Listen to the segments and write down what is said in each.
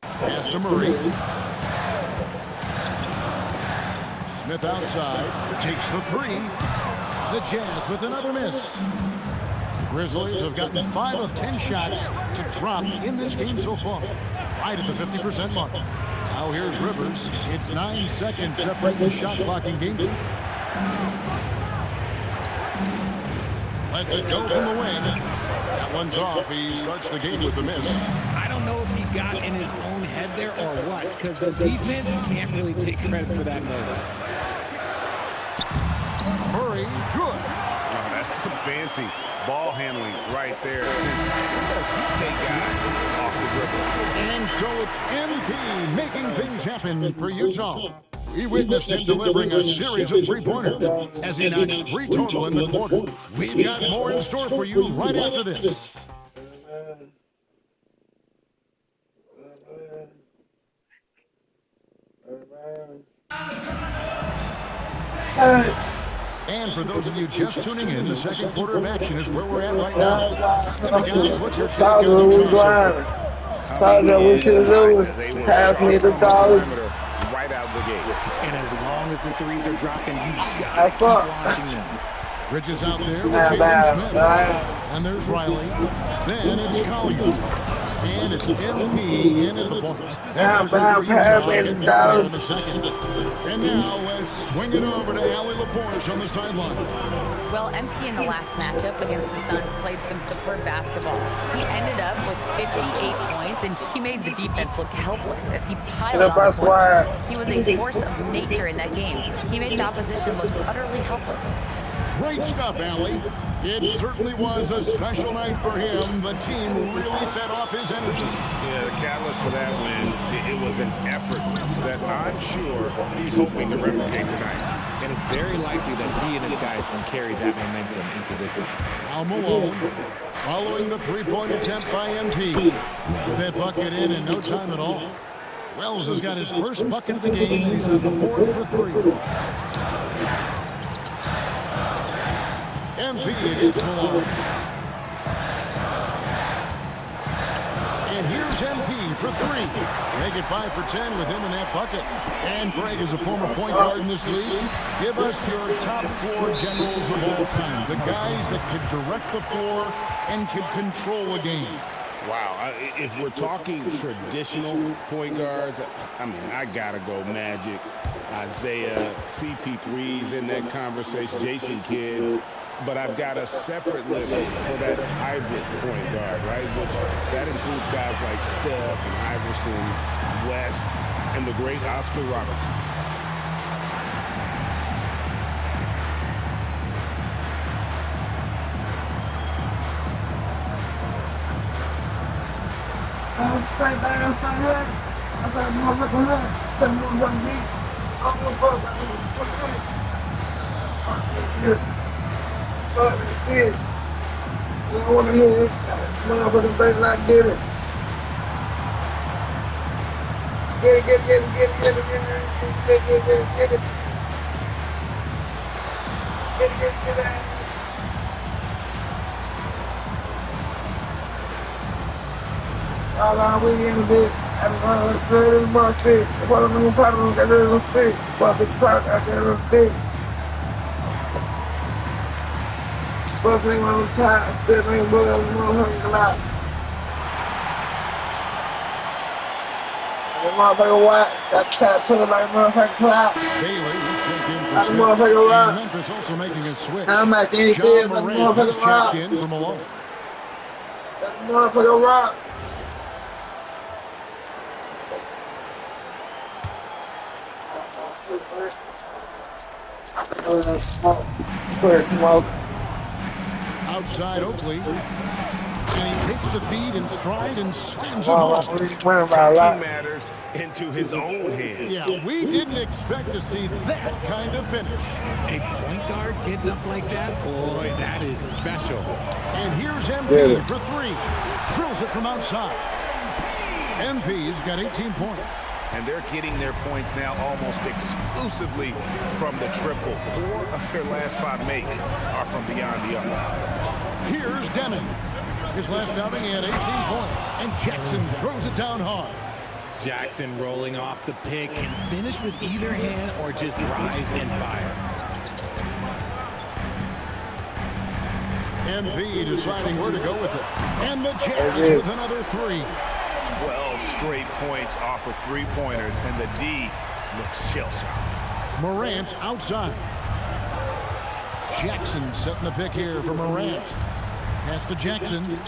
Pass to Murray. Smith outside, takes the three. The Jazz with another miss. The Grizzlies have gotten 5 of 10 shots to drop in this game so far, right at the 50% mark. Now here's Rivers. It's 9 seconds separating the shot clock in game. Lets it go from the wing. That one's off. He starts the game with the miss. I don't know if he got in his own head there or what, because the defense can't really take credit for that miss. Murray, good. Oh, that's some fancy ball handling right there. Does he take guys off the dribble? And so it's MP making things happen for Utah. We witnessed him delivering a series of three-pointers as he knocks 3 total in the quarter. We've got more in store for you right after this. And for those of you just tuning in, the second quarter of action is where we're at right now. And guys, what's your take on Utah? We should do pass me the dog. Right out the gate. And as long as the threes are dropping, you gotta keep watching them. Bridges out there with Jalen Smith. And there's Riley. Then it's Collier. And it's MP in at the point. That's pass me the dog. In the second. And now let's swing it over to Allie LaForge on the sideline. Well, MP in the last matchup against the Suns played some superb basketball. He ended up with 58 points, and he made the defense look helpless as he piled on points. He was a force of nature in that game. He made the opposition look utterly helpless. Great stuff, Allie. It certainly was a special night for him. The team really fed off his energy. Yeah, the catalyst for that win, it was an effort that I'm sure he's hoping to replicate tonight. And it's very likely that he and his guys can carry that momentum into this one. Al Malone following the three-point attempt by MP. With that bucket in no time at all. Wells has got his first bucket of the game, and he's on the board for 3. MP against Malone. And here's MP for 3. Make it 5 for 10 with him in that bucket. And Greg is a former point guard in this league. Give us your top 4 generals of all time. The guys that could direct the floor and could control a game. Wow, if we're talking traditional point guards, I mean, I gotta go Magic, Isaiah, CP3's in that conversation, Jason Kidd. But I've got a separate list for that hybrid point guard, right? Which that includes guys like Steph and Iverson, West, and the great Oscar Robertson. Shit. You don't want to hear it. Motherfucking thing not get it. Get it. All we in a bit. I'm going to march it. If I don't know what I'm going to stick. If I bitch pot, I can't stick. But they on the top, still ain't boiled motherfucking lot. The motherfucker watch, got tattooed like motherfucking clout. Bailey is checked in for Got the Smith. motherfucker rock. And Memphis also making a switch. How much ain't said about the motherfucker rock? Checked in for Malone. Got the motherfucker rock. Smoke. Outside Oakley. And he takes the feed in stride and slams it home. He matters into his own hands. Yeah, we didn't expect to see that kind of finish. A point guard getting up like that? Boy, that is special. And here's MP for 3. Drills it from outside. MP's got 18 points. And they're getting their points now almost exclusively from the triple. 4 of their last 5 makes are from beyond the arc. Here's Demon. His last outing, he had 18 points. And Jackson throws it down hard. Jackson rolling off the pick, can finish with either hand or just rise and fire. MP deciding where to go with it. And the Jazz with another three. 12 straight points off of three-pointers, and the D looks shell-shocked. Morant outside. Jackson setting the pick here for Morant. Pass to Jackson.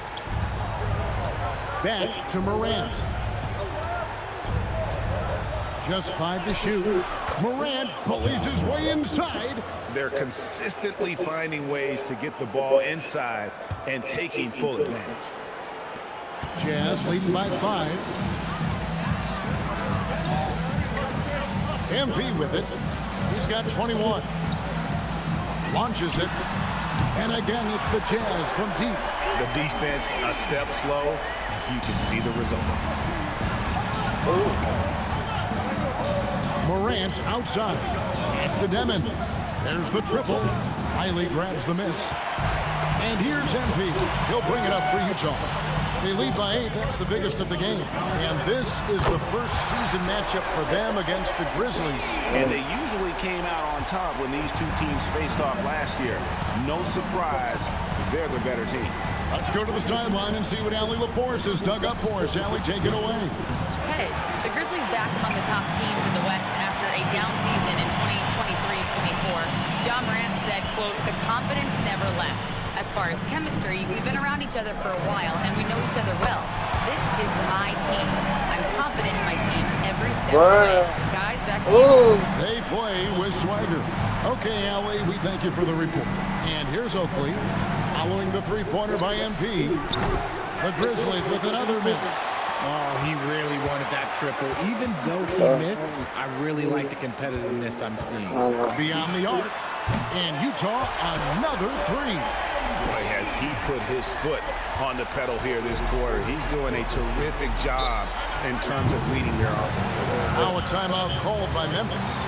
Back to Morant. Just 5 to shoot. Morant bullies his way inside. They're consistently finding ways to get the ball inside and taking full advantage. Jazz leading by 5. MP with it. He's got 21. Launches it. And again, it's the Jazz from deep. The defense a step slow. You can see the results. Morant outside. Pass to Demon. There's the triple. Riley grabs the miss. And here's MP. He'll bring it up for Utah. They lead by 8. That's the biggest of the game. And this is the first season matchup for them against the Grizzlies. And they usually came out on top when these two teams faced off last year. No surprise, they're the better team. Let's go to the sideline and see what Allie LaForce has dug up for us. Allie, take it away. Hey, the Grizzlies back among the top teams in the West after a down season in 2023-24. John Morant said, quote, "The confidence never left. As far as chemistry, we've been around each other for a while, and we know each other well. This is my team. I'm confident in my team every step of the way. Guys, back to you." They play with swagger. Okay, Allie, we thank you for the report. And here's Oakley, following the three-pointer by MP. The Grizzlies with another miss. Oh, he really wanted that triple. Even though he missed, I really like the competitiveness I'm seeing. Beyond the arc. And Utah, another three. Boy, has he put his foot on the pedal here this quarter. He's doing a terrific job in terms of leading their offense. Now a timeout called by Memphis.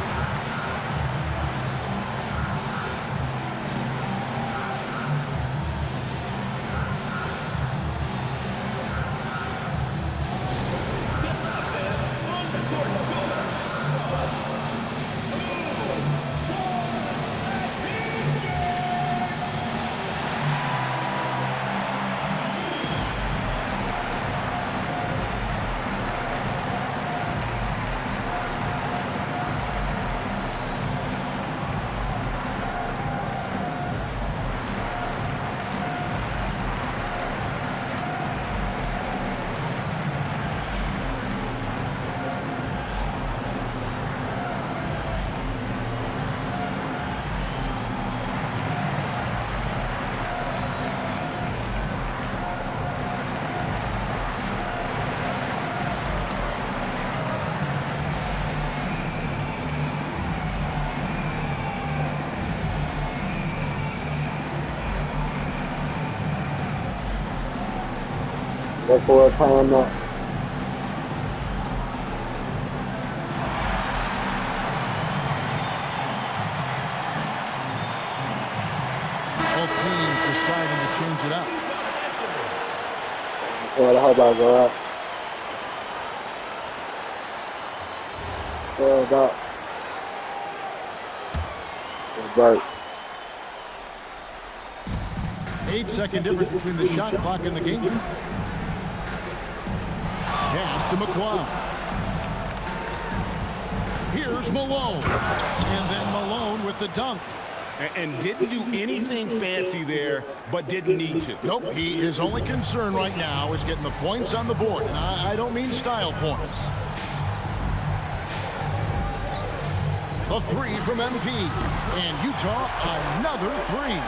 For a timeout. Both teams deciding to change it up. Yeah, how about that? Yeah, that. That's right. 8-second difference between the shot clock and the game. Pass to McCloud. Here's Malone. And then Malone with the dunk. And didn't do anything fancy there, but didn't need to. Nope, his only concern right now is getting the points on the board. And I don't mean style points. A three from MP. And Utah, another three.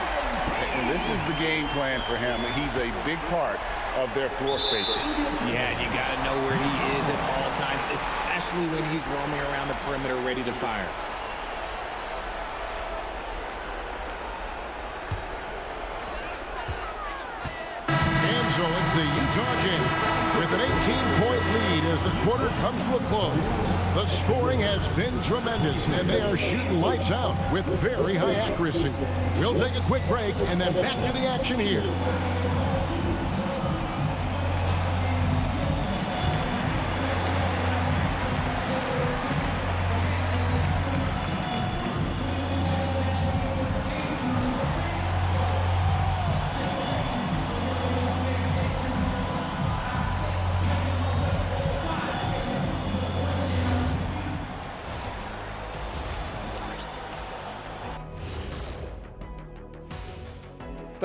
And this is the game plan for him. He's a big part of their floor spacing. Yeah, you got to know where he is at all times, especially when he's roaming around the perimeter ready to fire. And so it's the Utah Jazz with an 18-point lead as the quarter comes to a close. The scoring has been tremendous, and they are shooting lights out with very high accuracy. We'll take a quick break and then back to the action here.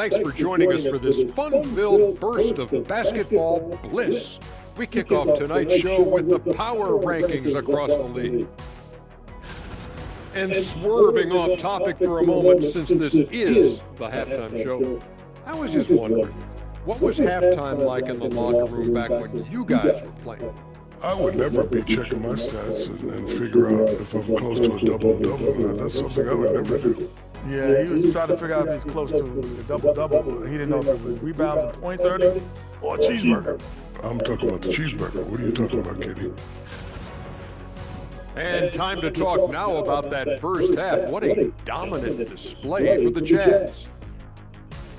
Thanks for joining us for this fun-filled burst of basketball bliss. We kick off tonight's show with the power rankings across the league. And swerving off topic for a moment, since this is the halftime show, I was just wondering, what was halftime like in the locker room back when you guys were playing? I would never be checking my stats and figure out if I'm close to a double-double. That's something I would never do. Yeah, he was trying to figure out if he's close to a double-double, but he didn't know if it was rebounds and points early or a cheeseburger. I'm talking about the cheeseburger. What are you talking about, Katie? And time to talk now about that first half. What a dominant display for the Jazz.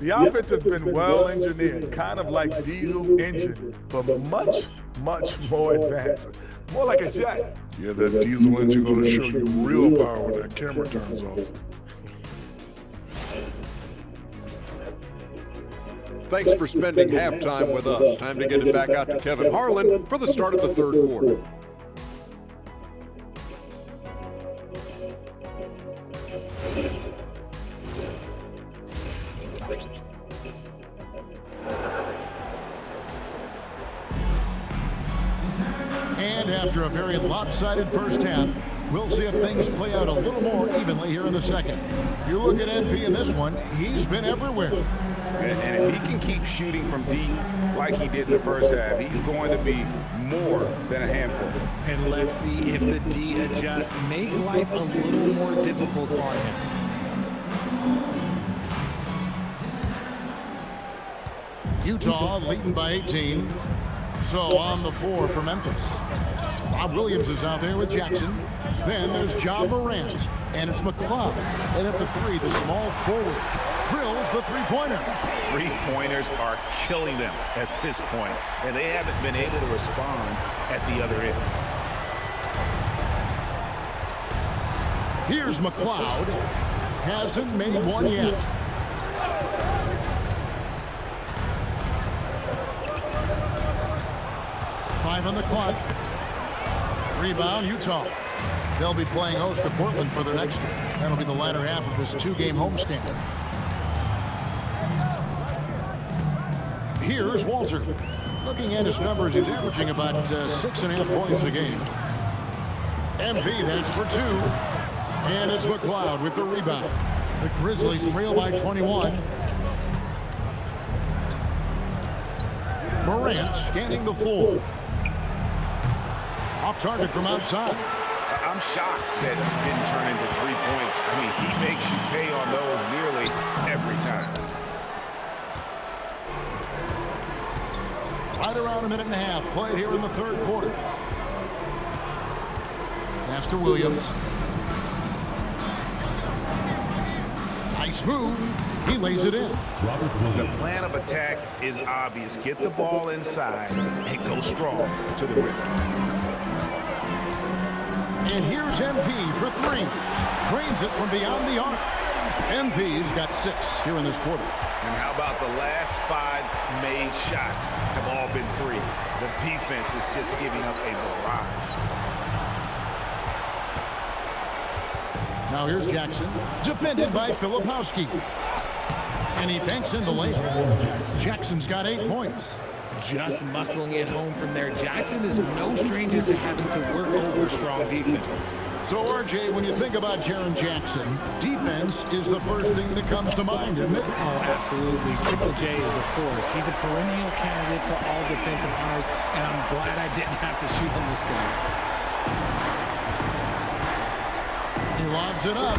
The offense has been well engineered, kind of like diesel engine, but much more advanced. More like a jet. Yeah, that diesel engine gonna show you real power when that camera turns off. Thanks for spending halftime with us. Time to get it back out to Kevin Harlan for the start of the third quarter. And after a very lopsided first half, we'll see if things play out a little more evenly here in the second. You look at MP in this one, he's been everywhere. And if he can keep shooting from deep like he did in the first half, he's going to be more than a handful. And let's see if the D adjusts, make life a little more difficult on him. Utah leading by 18. So on the floor for Memphis. Bob Williams is out there with Jackson. Then there's John Morant. And it's McCloud. And at the three, the small forward drills the three-pointer. Three-pointers are killing them at this point, and they haven't been able to respond at the other end. Here's McCloud. Hasn't made one yet. Five on the clock. Rebound, Utah. They'll be playing host to Portland for their next game. That'll be the latter half of this two-game homestand. Here's Walter. Looking at his numbers, he's averaging about 6.5 points a game. MP, that's for two. And it's McCloud with the rebound. The Grizzlies trail by 21. Morant scanning the floor. Off target from outside. I'm shocked that it didn't turn into 3 points. I mean, he makes you pay on those nearly every time. Right around a minute and a half played here in the third quarter. Pass to Williams. Nice move. He lays it in. The plan of attack is obvious. Get the ball inside and go strong to the rim. And here's MP for three. Trains it from beyond the arc. MP's got 6 here in this quarter. And how about the last 5 made shots have all been threes? The defense is just giving up a barrage. Now here's Jackson, defended by Filipowski. And he banks in the layup. Jackson's got 8 points. Just muscling it home from there. Jackson is no stranger to having to work over strong defense. So, RJ, when you think about Jaren Jackson, defense is the first thing that comes to mind, isn't it? Oh, absolutely. Triple J is a force. He's a perennial candidate for all defensive honors, and I'm glad I didn't have to shoot on this guy. He lobs it up.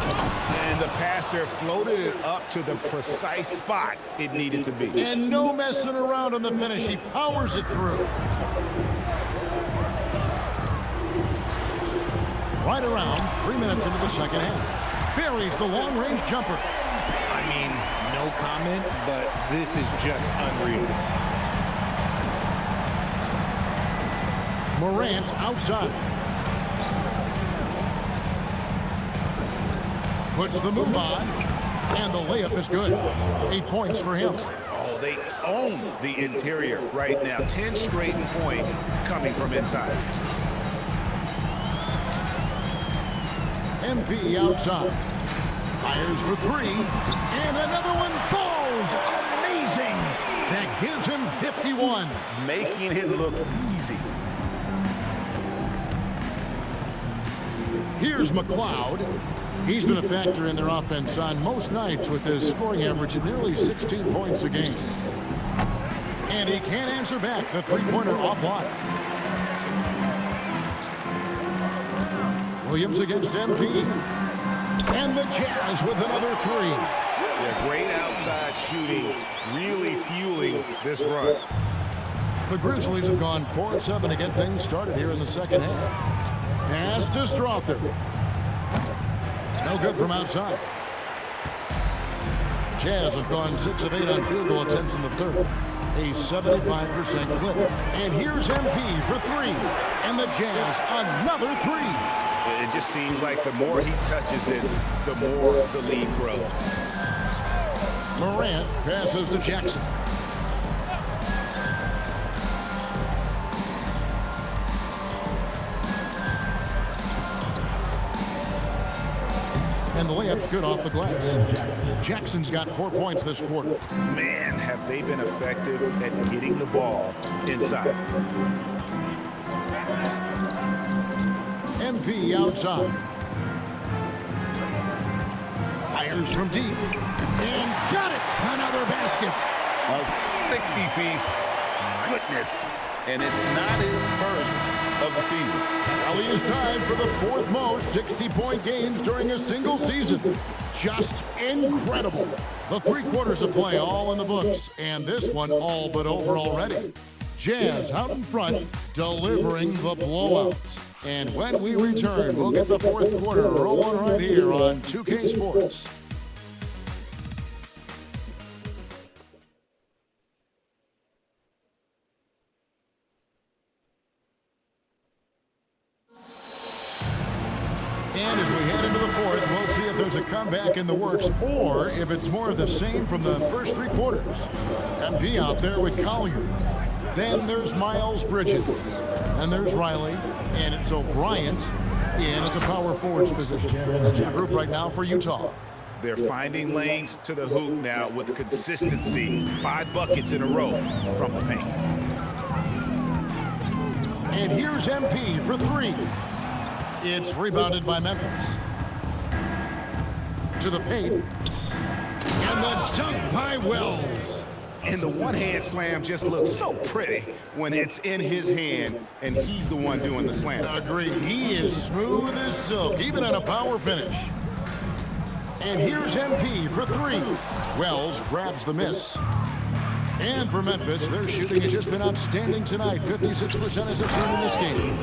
And the passer floated it up to the precise spot it needed to be. And no messing around on the finish. He powers it through. Right around 3 minutes into the second half. Buries the long-range jumper. I mean, no comment, but this is just unreal. Morant outside. Puts the move on, and the layup is good. 8 points for him. Oh, they own the interior right now. 10 straight points coming from inside. MP outside. Fires for three. And another one falls. Amazing. That gives him 51. Making it look easy. Here's McLeod. He's been a factor in their offense on most nights with his scoring average at nearly 16 points a game. And he can't answer back the three-pointer offline. Williams against MP. And the Jazz with another three. Yeah, great outside shooting, really fueling this run. The Grizzlies have gone 4 of 7 to get things started here in the second half. Pass to Strother. No good from outside. Jazz have gone 6 of 8 on field goal attempts in the third. A 75% clip. And here's MP for three. And the Jazz another three. It just seems like the more he touches it, the more the lead grows. Morant passes to Jackson. And the layup's good off the glass. Jackson's got 4 points this quarter. Man, have they been effective at getting the ball inside. MP outside. Fires from deep. And got it! Another basket. A 60-piece. Goodness. And it's not his first of the season. Well, he is tied for the 4th most 60-point games during a single season. Just incredible. The 3 quarters of play all in the books, and this one all but over already. Jazz out in front, delivering the blowout. And when we return, we'll get the 4th quarter rolling right here on 2K Sports. And as we head into the 4th, we'll see if there's a comeback in the works or if it's more of the same from the first 3 quarters. MP out there with Collier. Then there's Miles Bridges. And there's Riley. And it's O'Brien in at the power forwards position. That's the group right now for Utah. They're finding lanes to the hoop now with consistency. 5 buckets in a row from the paint. And here's MP for three. It's rebounded by Memphis. To the paint. And the dunk by Wells. And the one-hand slam just looks so pretty when it's in his hand and he's the one doing the slam. Agreed. He is smooth as silk, even on a power finish. And here's MP for three. Wells grabs the miss. And for Memphis, their shooting has just been outstanding tonight. 56% as a team in this game.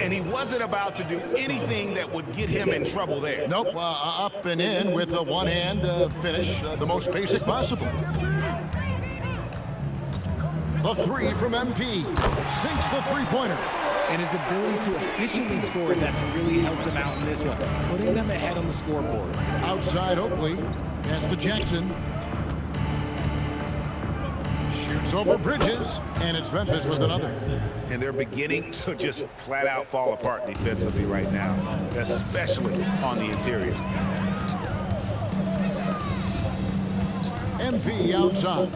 And he wasn't about to do anything that would get him in trouble there. Nope, up and in with a one-hand finish, the most basic possible. The three from MP sinks the three-pointer. And his ability to efficiently score, that's really helped him out in this one, putting them ahead on the scoreboard. Outside Oakley, pass to Jackson. Shoots over Bridges, and it's Memphis with another. And they're beginning to just flat out fall apart defensively right now, especially on the interior. MP outside.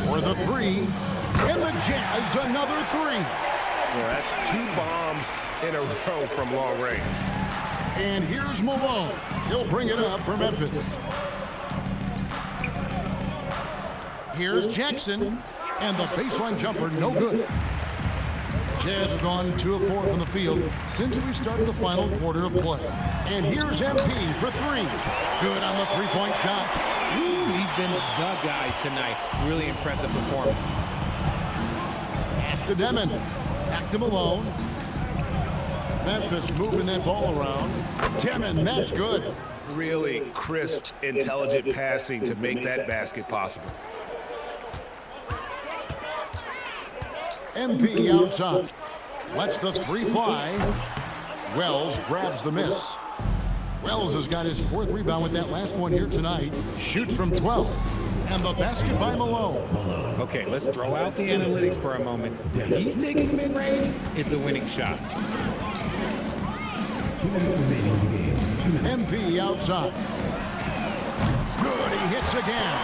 For the three, and the Jazz another three. Well, that's 2 bombs in a row from long range. And here's Malone. He'll bring it up for Memphis. Here's Jackson, and the baseline jumper, no good. Jazz have gone 2 of 4 from the field since we started the final quarter of play. And here's MP for three. Good on the three-point shot. He's been the guy tonight. Really impressive performance. Pass to Demon. Back to Malone. Memphis moving that ball around. Demon, that's good. Really crisp, intelligent passing to make that basket possible. MP outside. Lets the three fly. Wells grabs the miss. Wells has got his 4th rebound with that last one here tonight. Shoots from 12. And the basket by Malone. Okay, let's throw out the analytics for a moment. If he's taking the mid-range, it's a winning shot. 2 minutes remaining in the game. MP outside. Good, he hits again.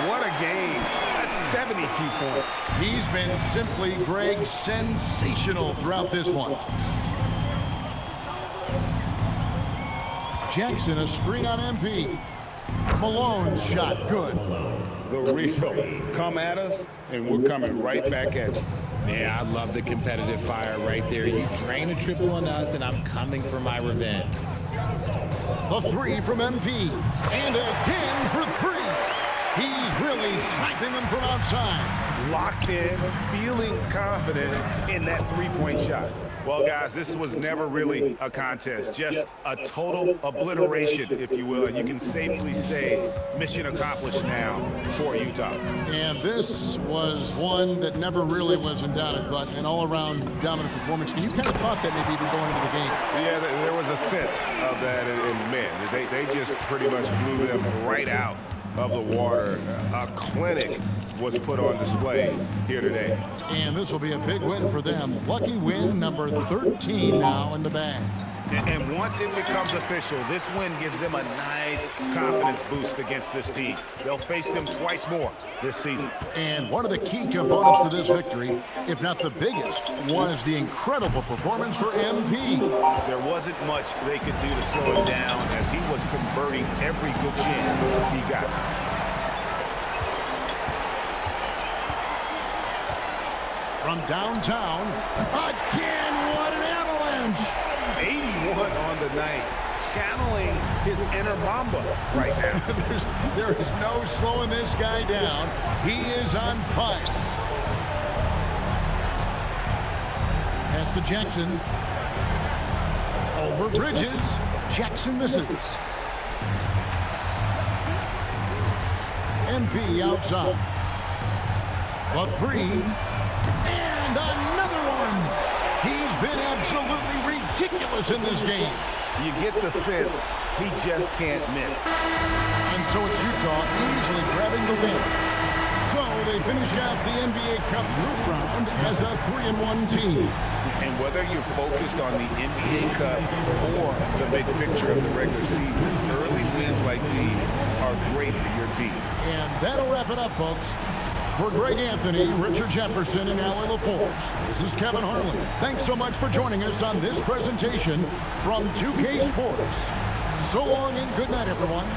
What a game. That's 72 points. He's been simply, Greg, sensational throughout this one. Jackson, a screen on MP. Malone's shot, good. The real. Come at us, and we're coming right back at you. Yeah, I love the competitive fire right there. You drain a triple on us, and I'm coming for my revenge. The three from MP. And again for three. He's really sniping them from outside. Locked in, feeling confident in that three-point shot. Well, guys, this was never really a contest, just a total obliteration, if you will. And you can safely say mission accomplished now for Utah. And this was one that never really was in doubt, I thought, an all-around dominant performance. You kind of thought that maybe even going into the game. Yeah, there was a sense of that in men. They just pretty much blew them right out of the water. A clinic was put on display here today. And this will be a big win for them. Lucky win number 13 now in the bag. And once it becomes official, this win gives them a nice confidence boost against this team. They'll face them twice more this season. And one of the key components to this victory, if not the biggest, was the incredible performance for MP. There wasn't much they could do to slow him down as he was converting every good chance he got. From downtown, again, what an avalanche! 81 on the night, channeling his inner Mamba right now. There is no slowing this guy down. He is on fire. Pass to Jackson. Over Bridges. Jackson misses. MP outside. The three. And another one. He's been absolutely ridiculous in this game. You get the sense he just can't miss. And so it's Utah easily grabbing the win. So they finish out the NBA Cup group round as a 3-1 team. And whether you're focused on the NBA Cup or the big picture of the regular season, early wins like these are great for your team. And that'll wrap it up, folks. For Greg Anthony, Richard Jefferson, and Allie LaForce, this is Kevin Harlan. Thanks so much for joining us on this presentation from 2K Sports. So long and good night, everyone.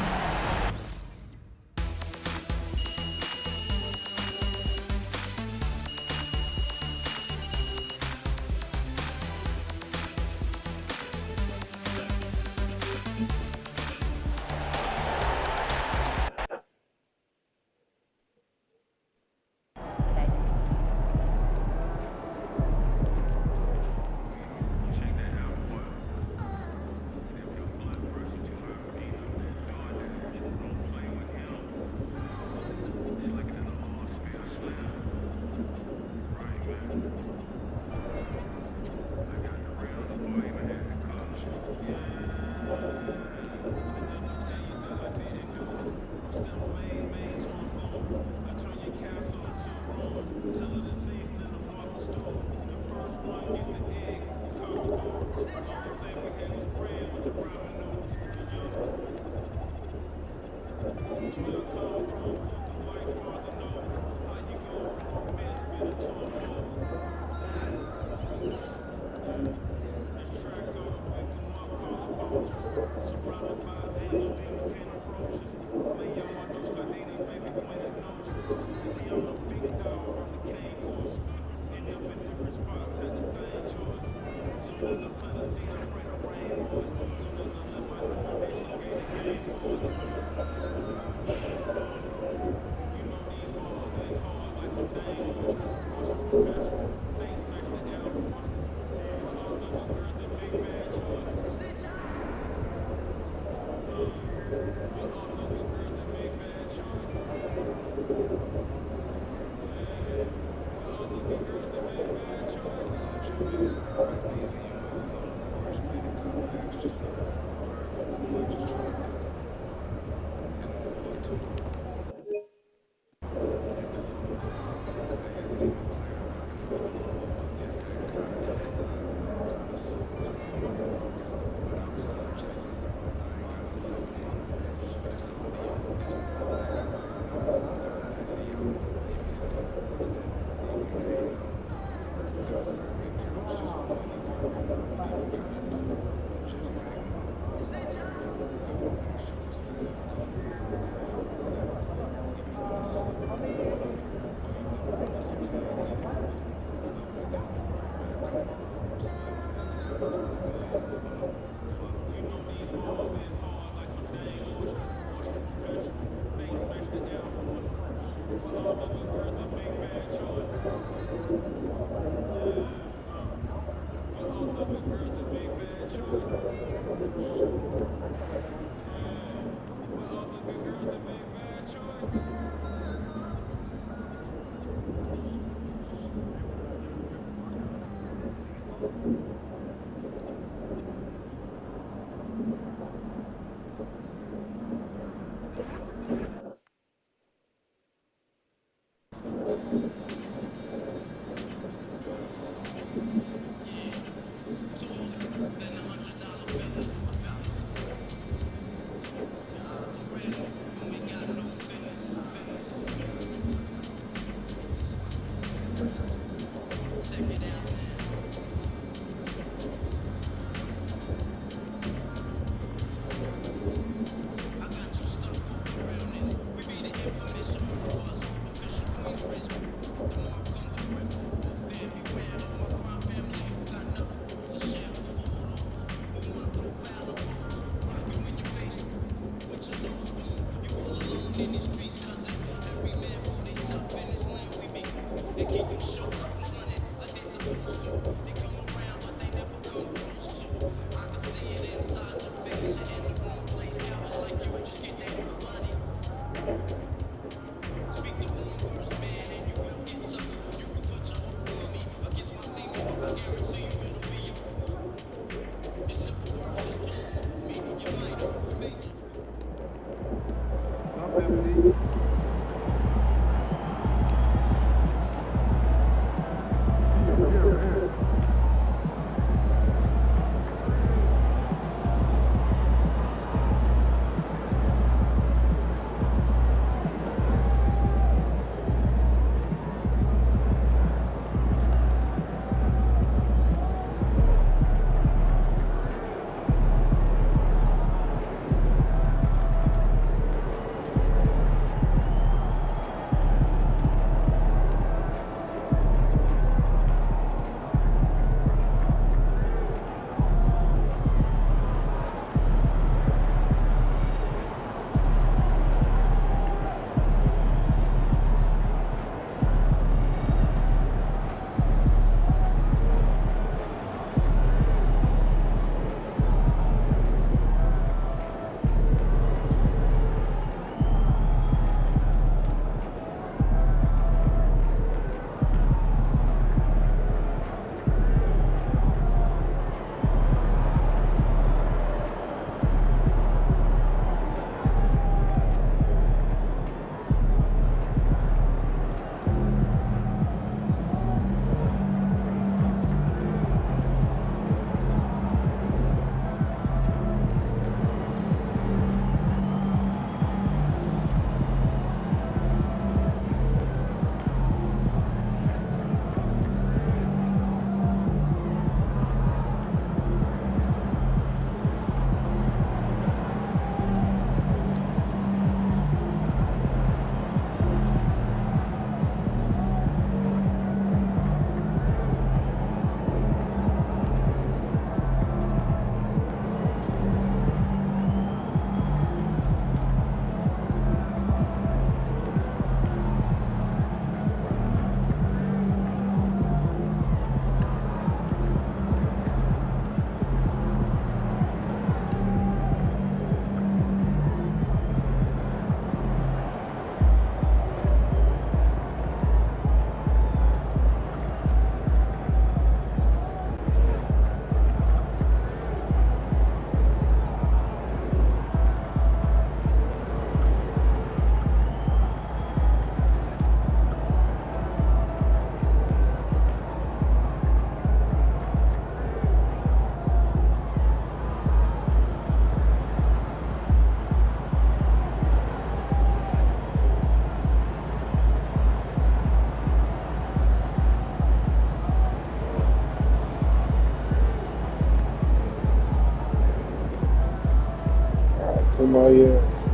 2 more years.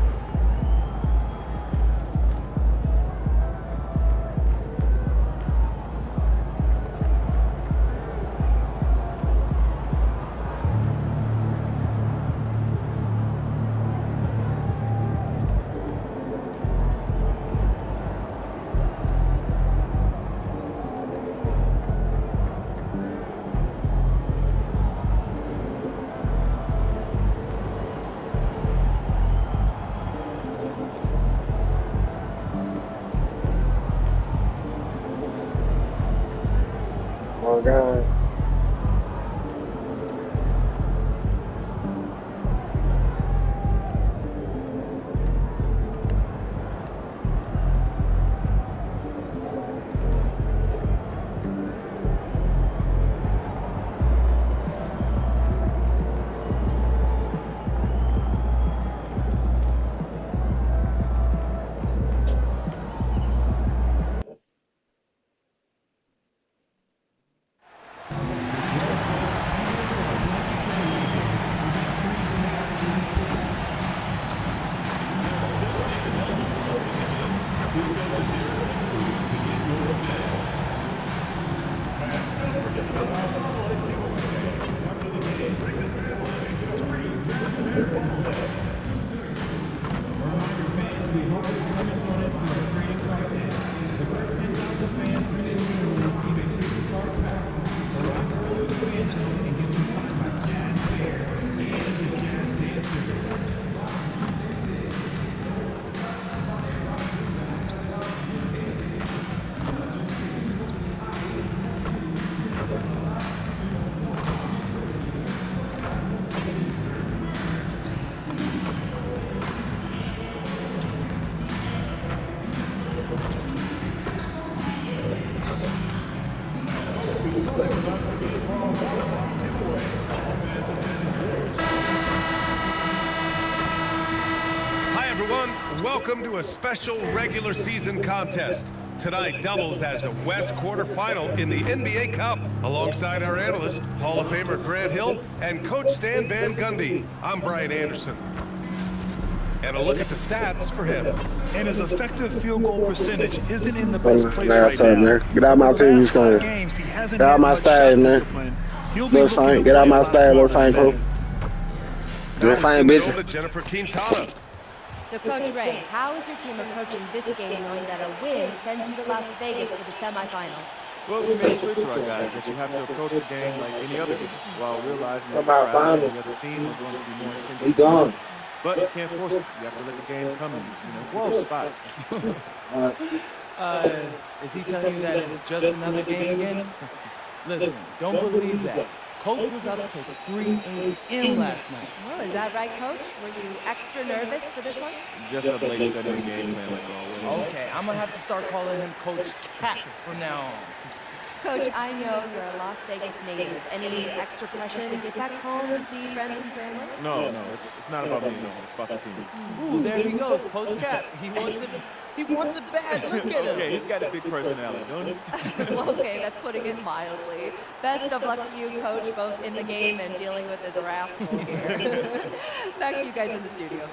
More guys. Welcome to a special regular season contest. Tonight doubles as a West quarterfinal in the NBA Cup. Alongside our analyst, Hall of Famer Grant Hill, and Coach Stan Van Gundy. I'm Brian Anderson. And a look at the stats for him. And his effective field goal percentage isn't in the best place right now. Man. Get out my team, he's going. Get out my style, man. Little Saint, get out my style, little Saint, bro. Little Saint, bitch. Jennifer Quintana. So, Coach Ray, how is your team approaching this game knowing that a win sends you to Las Vegas for the semifinals? Well, we made it clear to our guys that you have to approach the game like any other game, while realizing that the crowd and the other team are going to be more intense. But you can't force it. You have to let the game come in. Whoa, spots. Is he telling you that it's just another game again? Listen, don't believe that. Coach was up to 3 a.m. last night. Oh, is that right, Coach? Were you extra nervous for this one? Just a late studying game plan like always. Okay, I'm going to have to start calling him Coach Cap from now on. Coach, I know you're a Las Vegas native. Any extra pressure to get back home to see friends and family? No, it's not about me, no. It's about the team. Ooh, there he goes, Coach Cap. He wants it bad. Look at him. Okay, he's got a big personality, don't he? Okay, that's putting it mildly. Best of luck to you, Coach, both in the game and dealing with this rascal here. Back to you guys in the studio.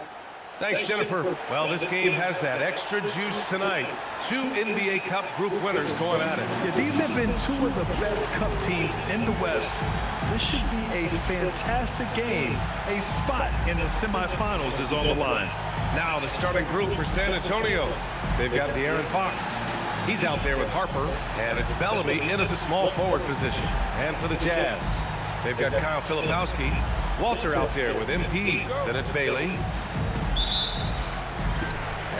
Thanks, Jennifer. Well, this game has that extra juice tonight. 2 NBA Cup group winners going at it. Yeah, these have been 2 of the best Cup teams in the West. This should be a fantastic game. A spot in the semifinals is on the line. Now the starting group for San Antonio. They've got De'Aaron Fox. He's out there with Harper, and it's Bellamy in at the small forward position. And for the Jazz, they've got Kyle Filipowski. Walter out there with MP. Then it's Bailey.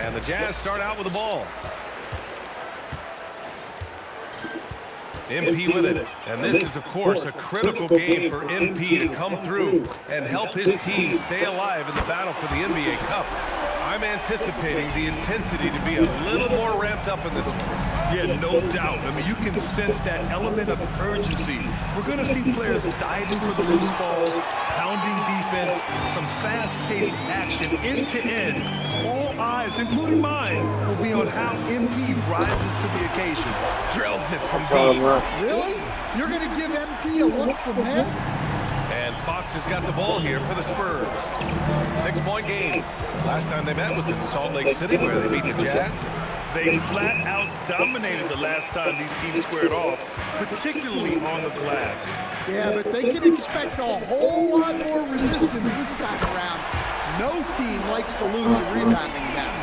And the Jazz start out with the ball. MP with it. And this is, of course, a critical game for MP to come through and help his team stay alive in the battle for the NBA Cup. I'm anticipating the intensity to be a little more ramped up in this one. Yeah, no doubt. I mean, you can sense that element of urgency. We're going to see players diving for the loose balls, pounding defense, some fast-paced action end-to-end. All eyes, including mine, will be on how MP rises to the occasion. Drills it from deep. Really? You're going to give MP a look from there? And Fox has got the ball here for the Spurs. 6-point game. Last time they met was in Salt Lake City where they beat the Jazz. They flat out dominated the last time these teams squared off, particularly on the glass. Yeah, but they can expect a whole lot more resistance this time around. No team likes to lose a rebounding battle.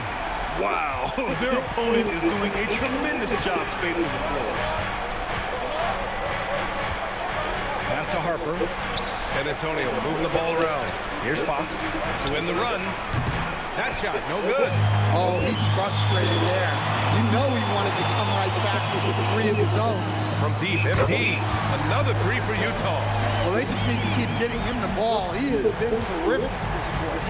Wow, their opponent is doing a tremendous job spacing the floor. Pass to Harper. San Antonio moving the ball around. Here's Fox to win the run. That shot, no good. Oh, he's frustrated there. You know he wanted to come right back with the 3 of his own. From deep, MP. Another 3 for Utah. Well, they just need to keep getting him the ball. He has been terrific at this point.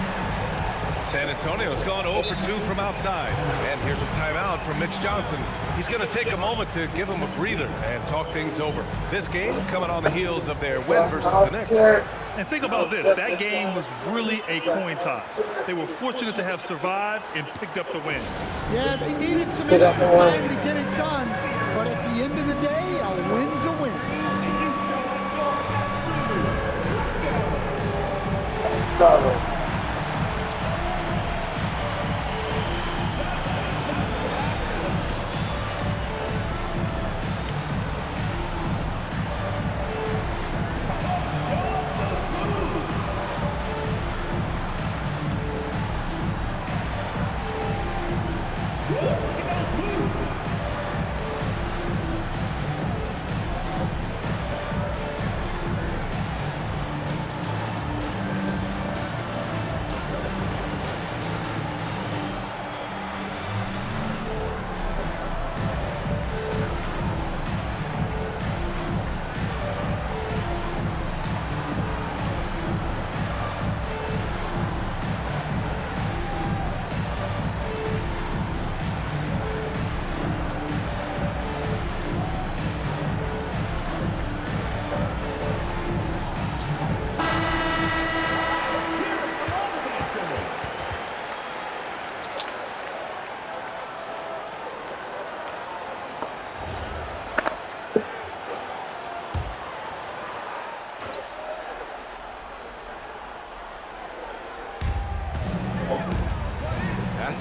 San Antonio's gone 0 for 2 from outside. And here's a timeout from Mitch Johnson. He's going to take a moment to give him a breather and talk things over. This game coming on the heels of their win versus the Knicks. And think about this, that game was really a coin toss. They were fortunate to have survived and picked up the win. Yeah, they needed some extra time to get it done, but at the end of the day, a win's a win. Stop it.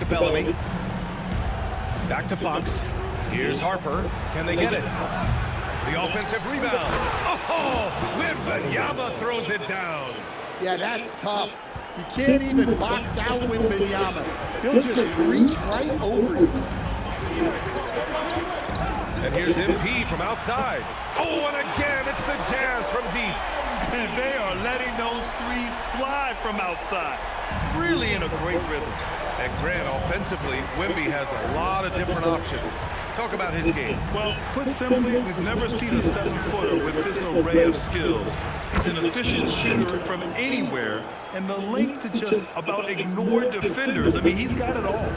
to Bellamy. Back to Fox. Here's Harper. Can they get it? The offensive rebound. Oh, Wembanyama throws it down. Yeah, that's tough. You can't even box out Wembanyama. He'll just reach right over you. And here's MP from outside. Oh, and again, it's the Jazz from deep. And they are letting those threes fly from outside. Really in a great rhythm. And Grant, offensively, Wemby has a lot of different options. Talk about his game. Well, put simply, we've never seen a 7-footer with this array of skills. He's an efficient shooter from anywhere, and the length to just about ignore defenders. I mean, he's got it all.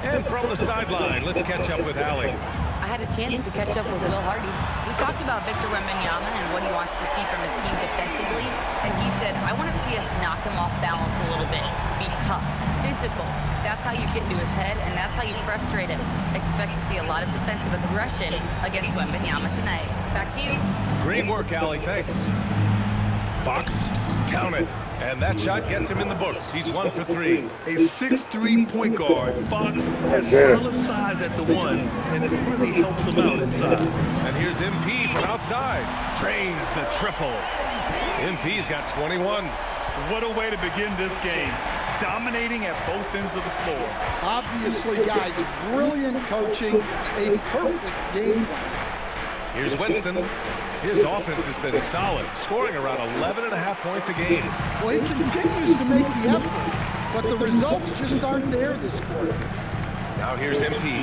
And from the sideline, let's catch up with Allie. I had a chance to catch up with Will Hardy. We talked about Victor Wembanyama and what he wants to see from his team defensively, and he said, I want to see us knock him off balance a little bit, be tough, physical. That's how you get into his head, and that's how you frustrate him. Expect to see a lot of defensive aggression against Wembanyama tonight. Back to you. Great work, Allie. Thanks. Fox, count it. And that shot gets him in the books. He's 1 for 3. A 6'3" point guard. Fox has solid size at the 1, and it really helps him out inside. And here's MP from outside. Drains the triple. MP's got 21. What a way to begin this game. Dominating at both ends of the floor. Obviously, guys, brilliant coaching, a perfect game plan. Here's Winston. His offense has been solid, scoring around 11.5 points a game. Well, he continues to make the effort, but the results just aren't there this quarter. Now here's MP.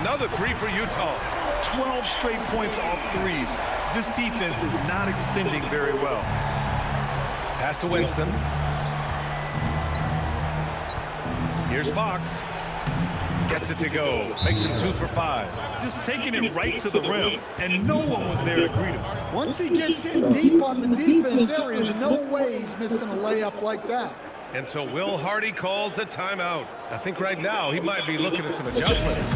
Another 3 for Utah. 12 straight points off threes. This defense is not extending very well. Pass to Winston. Here's Fox. Gets it to go. Makes him 2 for 5. Just taking it right to the rim, and no one was there to greet him. Once he gets in deep on the defense, there is no way he's missing a layup like that. And so Will Hardy calls the timeout. I think right now he might be looking at some adjustments.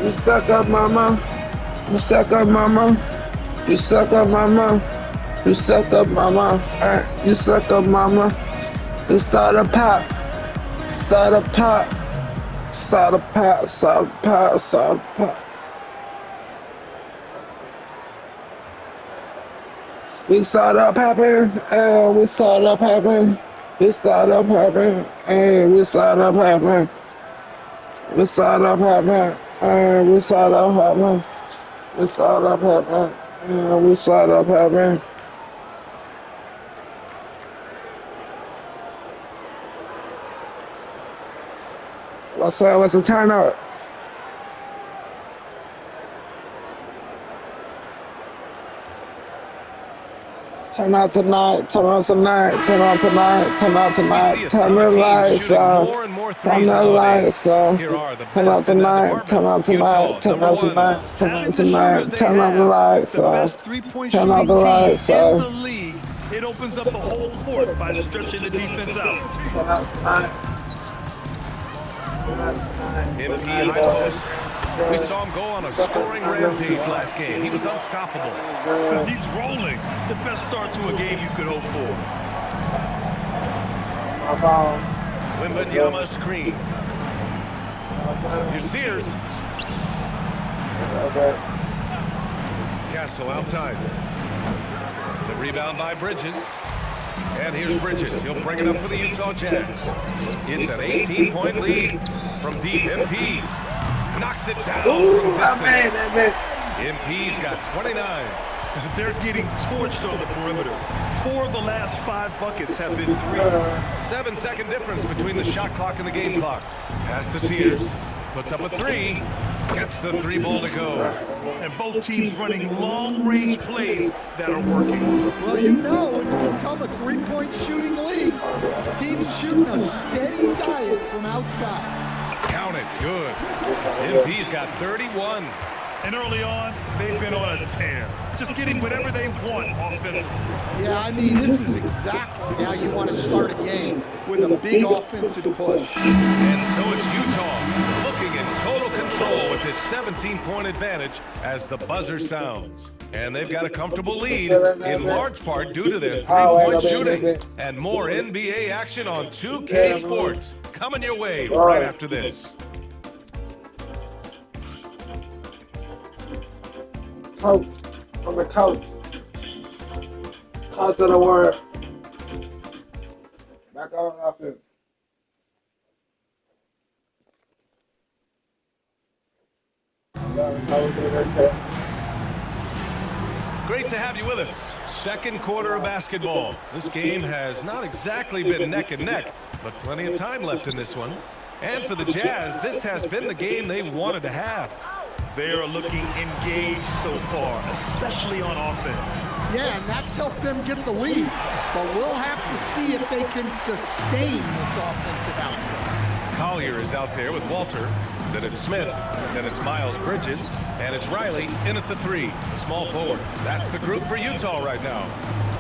You suck up, mama. You suck up, mama. You suck up, mama. You suck up, mama. You suck up, mama. You soda pop. Soda pop. Soda pop. Soda pop. Soda pop. We saw that happen, and we saw that happen. We saw that happen, and we saw that happen. We saw that happen, and we saw that happen. We saw that happen, and we saw that happen. What's up? What's the turn up? Turn out tonight, turn out tonight, turn out tonight, turn out tonight, turn the lights off, turn the lights off, turn out tonight, turn out tonight, turn out tonight, turn out tonight, turn out the lights off, turn out the lights off. It opens up the whole court by stretching the defense out. Turn out tonight. MP high post. We saw him go on a scoring rampage last game. He was unstoppable. He's rolling. The best start to a game you could hope for. Wembanyama screen. Here's Sears. Castle outside. The rebound by Bridges. And here's Bridges. He'll bring it up for the Utah Jazz. It's an 18-point lead from deep. MP knocks it down from distance. MP's got 29. They're getting torched on the perimeter. 4 of the last 5 buckets have been threes. 7-second difference between the shot clock and the game clock. Pass to Sears. Puts up a 3. Gets the 3 ball to go. And both teams running long-range plays that are working. Well, you know it's become a three-point shooting league. Teams shooting a steady diet from outside. Count it. Good. MP's got 31. And early on, they've been on a tear. Just getting whatever they want offensively. Yeah, I mean, this is exactly how you want to start a game. with a big offensive push. And so it's Utah looking in total control with this 17-point advantage as the buzzer sounds. And they've got a comfortable lead, in large part due to their three-point shooting. And more NBA action on 2K Sports coming your way right after this. Coach, I'm the coach. Coach of the word. Back on offense. Great to have you with us. Second quarter of basketball. This game has not exactly been neck and neck, but plenty of time left in this one. And for the Jazz, this has been the game they wanted to have. They are looking engaged so far, especially on offense. Yeah, and that's helped them get the lead. But we'll have to see if they can sustain this offensive output. Collier is out there with Walter. Then it's Smith. Then it's Miles Bridges. And it's Riley in at the three, the small forward. That's the group for Utah right now.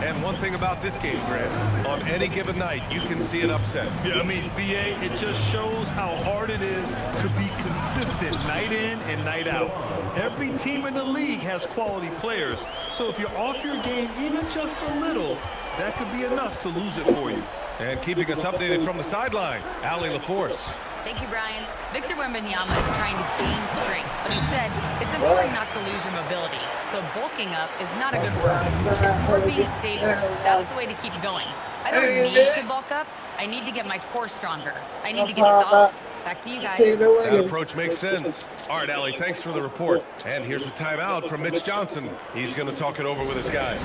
And one thing about this game, Grant, on any given night, you can see an upset. Yeah, I mean, BA, it just shows how hard it is to be consistent night in and night out. Every team in the league has quality players. So if you're off your game even just a little, that could be enough to lose it for you. And keeping us updated from the sideline, Allie LaForce. Thank you, Brian. Victor Wembanyama is trying to gain strength, but he said it's important not to lose your mobility. So bulking up is not a good word. It's more being stable. That's the way to keep going. I don't need to bulk up. I need to get my core stronger. I need to get solid. Back to you guys. That approach makes sense. All right, Allie, thanks for the report. And here's a timeout from Mitch Johnson. He's going to talk it over with his guys.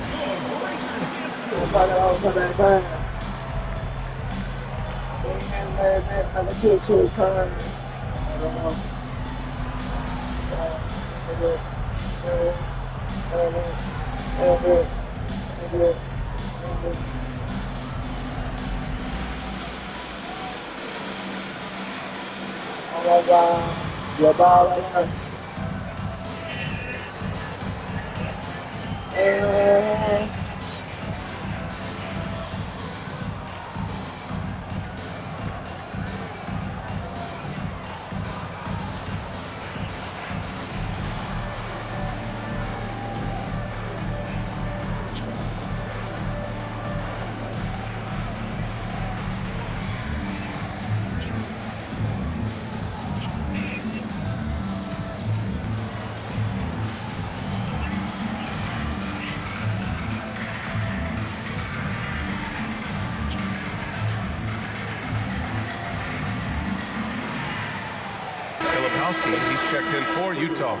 He's checked in for Utah.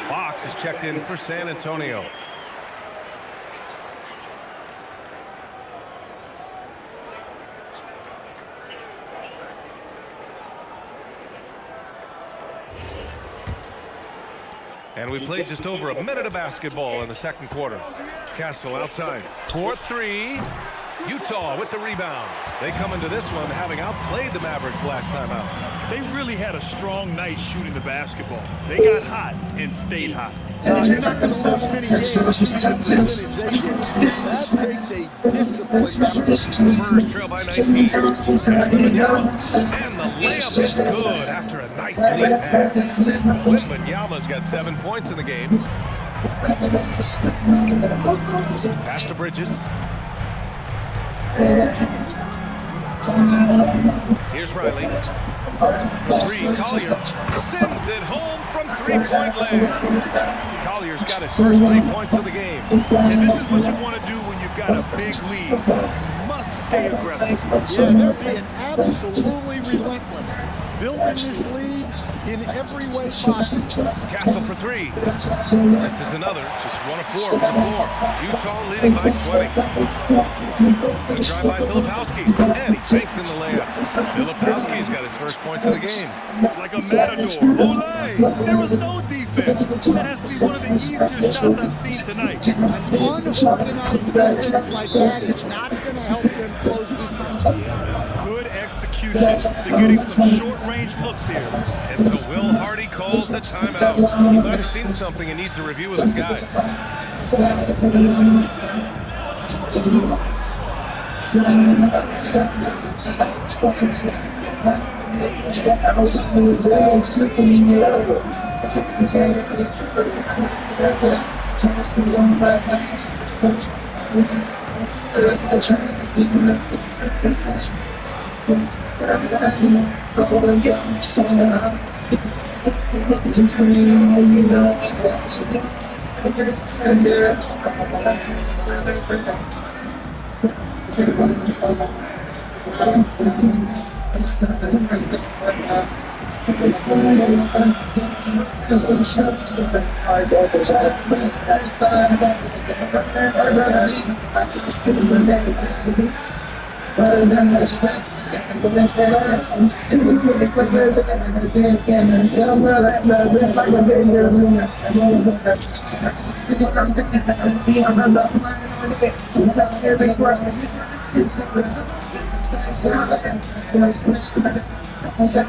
Fox is checked in for San Antonio. And we played just over a minute of basketball in the second quarter. Castle outside. 4-3. Utah with the rebound. They come into this one having outplayed the Mavericks last time out. They really had a strong night shooting the basketball. They got hot and stayed hot. You're not going to lose many games with the percentage they did. That takes a discipline. Spurs trail by 19. And the layup is good after a nice lead pass. Wembanyama's got 7 points in the game. Pass to Bridges. Here's Riley. For three, Collier sends it home from three-point land. Collier's got his first 3 points of the game. And this is what you want to do when you've got a big lead. You must stay aggressive. Yeah, they're being absolutely relentless. Building this lead in every way possible. Castle for three. This is another. Just 1 of 4 from the floor. Utah leading by 20. The drive by Filipowski. And he fakes in the layup. Filipowski's got his first points of the game. Like a matador. Olé! There was no defense. That has to be one of the easier shots I've seen tonight. An unorganized defense like that is not going to help them close this out. Good execution. They're getting some short-range looks here. And so Will Hardy calls the timeout. He might have seen something and needs to review with his guys.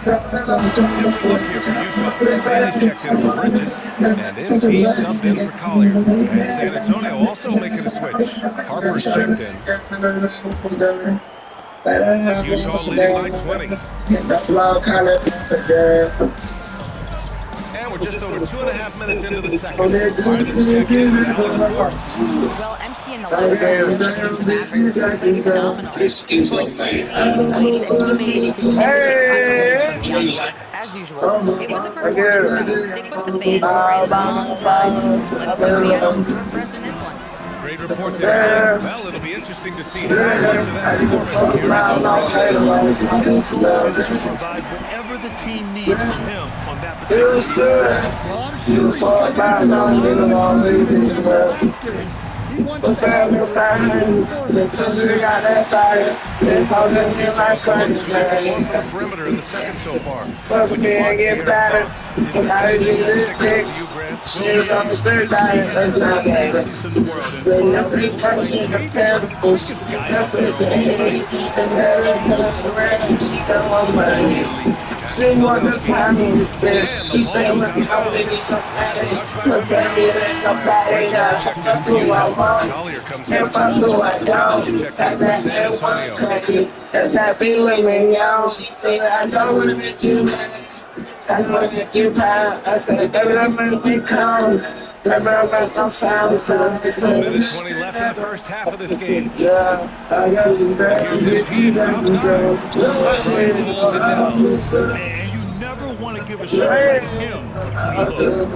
Different look here for Utah. Bailey's checked in for Bridges, and MP subbed in for Collier. And San Antonio also making a switch. Harper's checked in. Utah leading by 20. And we're just over 2.5 minutes into the second. Riley's checked in with Allen, of course. Well, MP in the last game against the Mavericks was phenomenal. He scored 68 points and he made significant contributions from the arc. As usual, it was a performance that will stick with the fans for a long time. Let's see what he has in store for us in this one. Great report there. Well, it'll be interesting to see how much of that performance carries over. To provide whatever the team needs from him on that particular team. Well, I'm sure he's What's up, Mr. Got that fire. It's all just get my friends, man. Perimeter in the second so far. Fuck me and get better. Cause I didn't do this dick. Shit on the street diet. That's not bad. Bring up 3 punches of terrible. That's it. And that's around. She come on money. She want the time in this bitch. She say, look, I'm gonna need somebody. So tell me that somebody got who I want. If I do, I don't. That's that one cracky. That's that feeling in y'all. She say, I don't wanna make you mad. I just wanna make you proud. I said, baby, that make me calm. Minute 20 left in the first half of this game. Yeah, I got some bad bitches that can go. Pulls it down. And you never want to give a shot like him a clean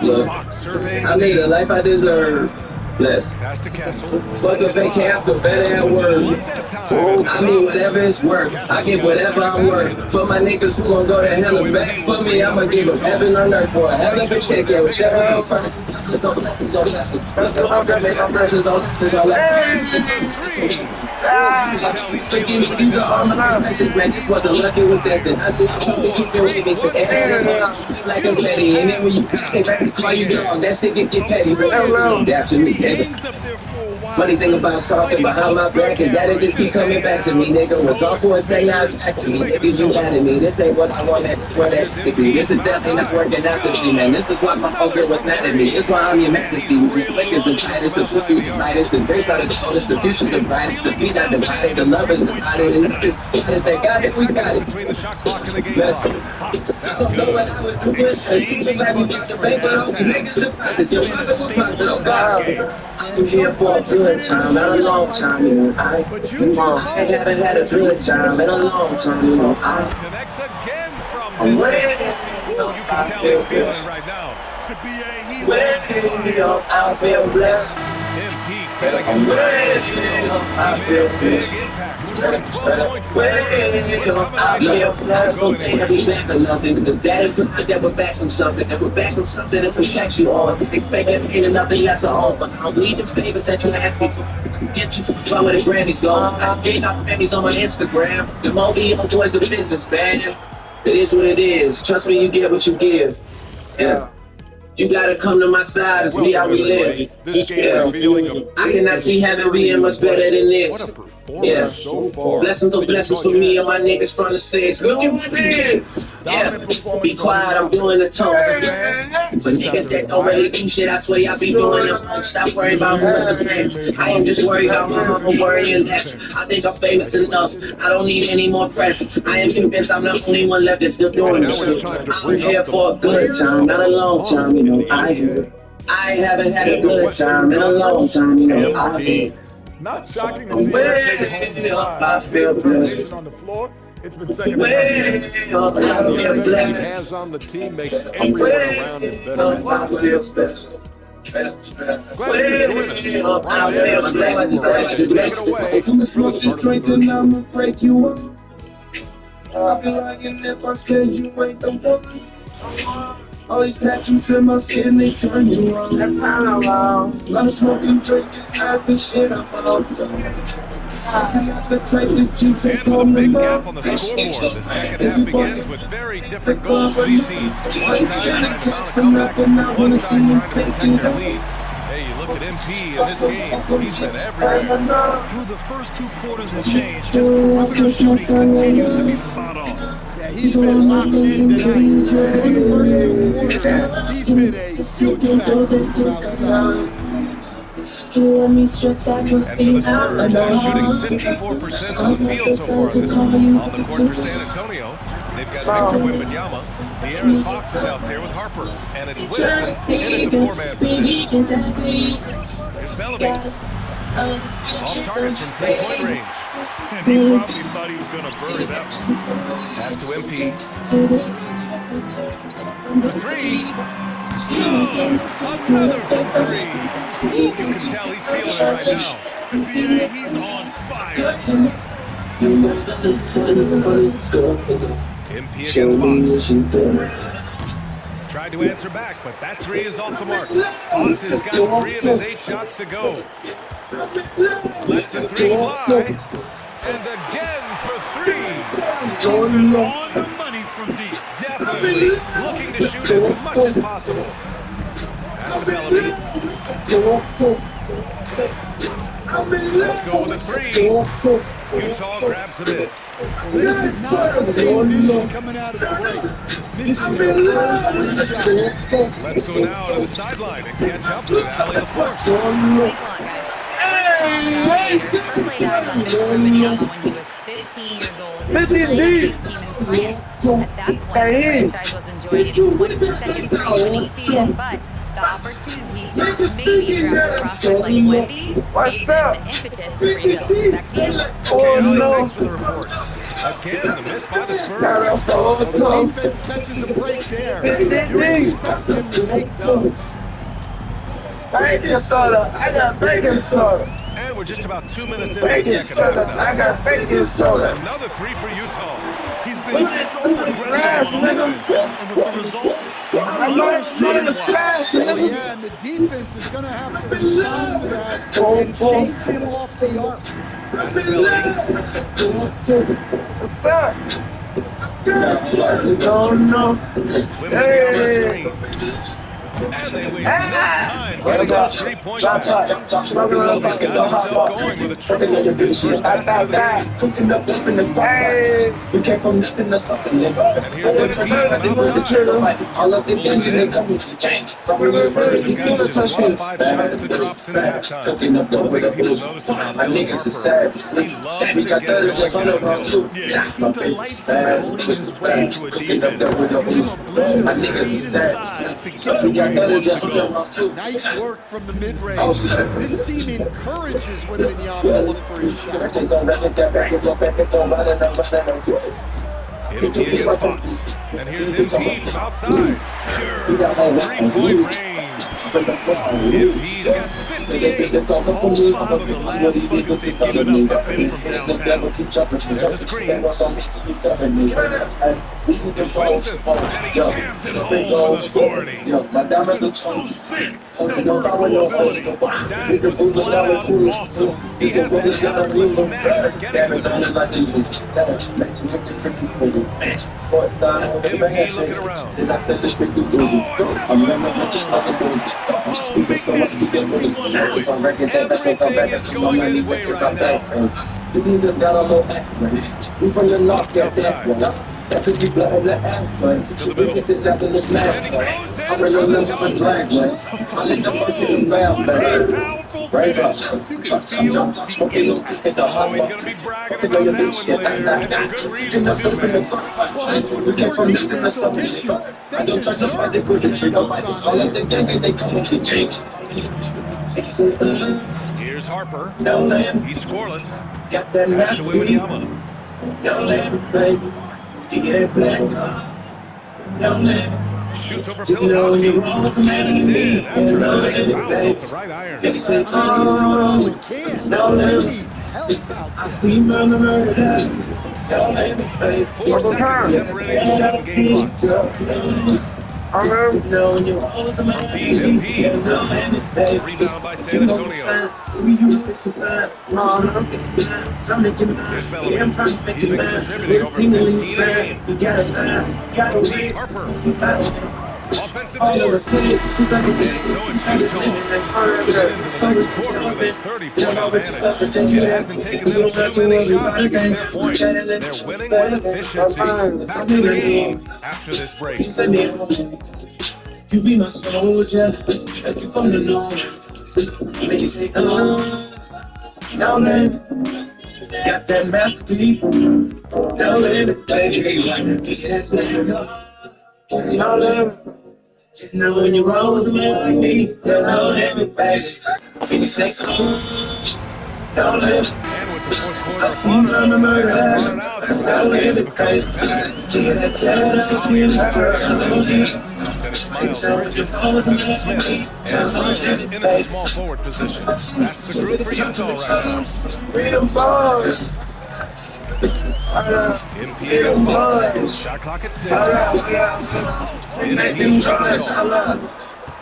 look. Look, I need a life I deserve. Bless. Pass to Castle. Fuck if they can't feel better at work. I mean, whatever it's worth. I get whatever I'm worth. For my niggas who gon' go to hell and back for me, I'ma give them heaven on earth for a hell of a check. Yeah, whichever I'm first. No blessings, no blessings. No blessings, no blessings. Forgive me, these are all my blessings, man. This wasn't luck, it was destined. I knew that you been with me since every like a petty. And then when you call you dog, that shit get petty. Don't doubt to me. Funny thing about talking behind my back is that it just keep coming back to me, nigga. Was all for a second, now it's back to me. Nigga, you mad at me. This ain't what I want, it's what that could be. This is definitely not working out to me, man. This is why my whole girl was mad at me. This why I'm your majesty. The flick is the tightest, the pussy the tightest, the drinks are the coldest, the future the brightest, the beat not divided, the love is divided, and just thank God that we got it. Between the shot clock and the game Best. clock. I don't know what I would do with it. You grab me by the bank, but okay, niggas deposit. Your mother will profit, oh God. I'm here for a good time, not a long time, you know. I haven't had a good time in a long time, you know. Connects again from distance. You can tell he's feeling right now. I feel blessed. MP getting it. I feel blessed. I feel blessed. Don't say that we back on nothing, because that is that we're back from something, that we're back from something that's affects you all. Expect everything and nothing less at all, but I don't need the favors that you ask me to get you. That's where the Grammys go. I gave out Grammys on my Instagram. The Moby boys the business, man. It is what it is. Trust me, you get what you give. Yeah. You gotta come to my side and see how we live. This game revealing a I cannot see heaven being much better than this. What a performance so far. Blessings on blessings for me and my niggas from the six. Look at me. Be quiet, I'm doing the tone. But niggas that don't really do shit, I swear I be doing them. Stop worrying about others. I am just worried about my mama worrying less. I think I'm famous enough. I don't need any more press. I am convinced I'm the only one left that's still doing this. I'm here for a good time, not a long time, you know. I haven't had a good time in a long time, you know. Not shocking to see that take home determination on the floor. It's been second to none. Has on the team makes everyone around him better. Glad you join us. Ryan Anderson, take it away for the start of the third. I'ma break you up. I'll be lying if I said you ain't the one. All these tattoos in my skin, they turn you on. That pound around. Lot of smoking, drinking, that's the shit I'm on. I'm not the type that you take home big gap on the scoreboard. The second half begins with very different goals for these teams. One side trying to mount a comeback, one side trying to protect their lead. Hey, you look at MP in this game, he's been everywhere. Through the first 2 quarters and change, his perimeter shooting continues to be spot on. Yeah, he's been locked in tonight. Through the first 2 quarters, he's been a huge factor from outside. And for the Spurs, they're shooting 54% from the field so far this on the court for San Antonio. They've got Victor Wembanyama. De'Aaron Fox is out there with Harper. And it's Wilson in at the 4-man position. Here's Bellamy. Off target from 3-point range. And he probably thought he was going to bury that one. Pass to MP. For 3. Another from 3. You can tell he's feeling it right now. He's on fire. MP against Fox. Tried to answer back, but that 3 is off the mark. Fox has got 3 of his 8 shots to go. Lets the 3 fly. And again for 3. He's been on the money from deep. Definitely looking to shoot as much as possible. Pass to Bellamy. Let's go with a 3. Utah grabs the miss. This is not a big vision coming out of the break. Missing their first 3 shots. Let's go now to the sideline and catch up with Allie LaForce. Thanks a lot, guys. First laid eyes on Victor Wembanyama when he was 15 years old. Playing on a team in France. At that point, the franchise was enjoying its 22nd straight winning season, but the opportunity to just maybe draft a prospect like Wemby gave them the impetus to rebuild. Back to you. Okay, thanks for the report. Again, the miss by the Spurs. The defense catches a break there. You expect him to make those. Baking soda. I got baking soda. And we're just about 2 minutes into Baking the second soda. half I now. got baking soda. Another 3 for Utah. He's been so aggressive on offense. And with the results, I'm not the flash, Yeah, nigga. and the defense is going to have to respond to that and chase him off the arc. Pass to Bellamy. What's up? No. Wembanyama on the screen. And they waste no time getting that 3-point shot. He's got himself going with a triple. His first basket of the game. And here's MVP from outside. The Spurs have gotten just 1 of 5 shots to drop since halftime. One thing people notice about Dylan Harper, he loves to get it going downhill. yeah, he delights in pulling his way to a defense. Using a blend of speed and size to get to where he wants to go. Nice work from the mid-range. This team encourages Wembanyama to look for his shot. MP against Fox. And here's MP from outside. Pure 3-point range. MP's got 50 58. All 5 of the last buckets they've given up have been from downtown. There's a screen. Here's Winston, and he jams it home with authority. It's so sick, the vertical ability. That was flat out awesome. He has that effortless knack for getting to the MP looking around. Oh, make that 61 noise. Everything is going his way right now. You just got a little act, we from the north, that could keep letting the act, we get this after this match, I'm in the left for drag, I let the first hit him down, right up, it's a hot one. He's going to be bragging about that one later, and for good reason too, man. Well, that's what poor defense will get you. They deserve to get dunked on. They come with the change. Here's Harper. He's scoreless. Got that Pass to Wembanyama. Shoots over Filipowski. And it's in after a nice bounce off the right iron. I see murder. 4 seconds separating the shot and game clock. MP. Rebound by San Antonio. There's Bellamy. He's been contributing over 15 a game. Harper. Offensive board. And so it's Utah. Cruising into the next quarter with a 30-point advantage. It hasn't taken them too many shots to get their point. They're winning with efficiency. Back to the game after this break. You be my soldier, like you from the north. Make you say, now then, got that masterpiece. Now then, now then, just know when you roll with a man like me, there's no limit, baby. Finish next now then. And with the fourth quarter upon us, run it out. Smiles, Bridges, Smith, and Ryan into the small forward position. That's the group for Utah right now. Freedom bars. MP, shot clock at 6. In the heat,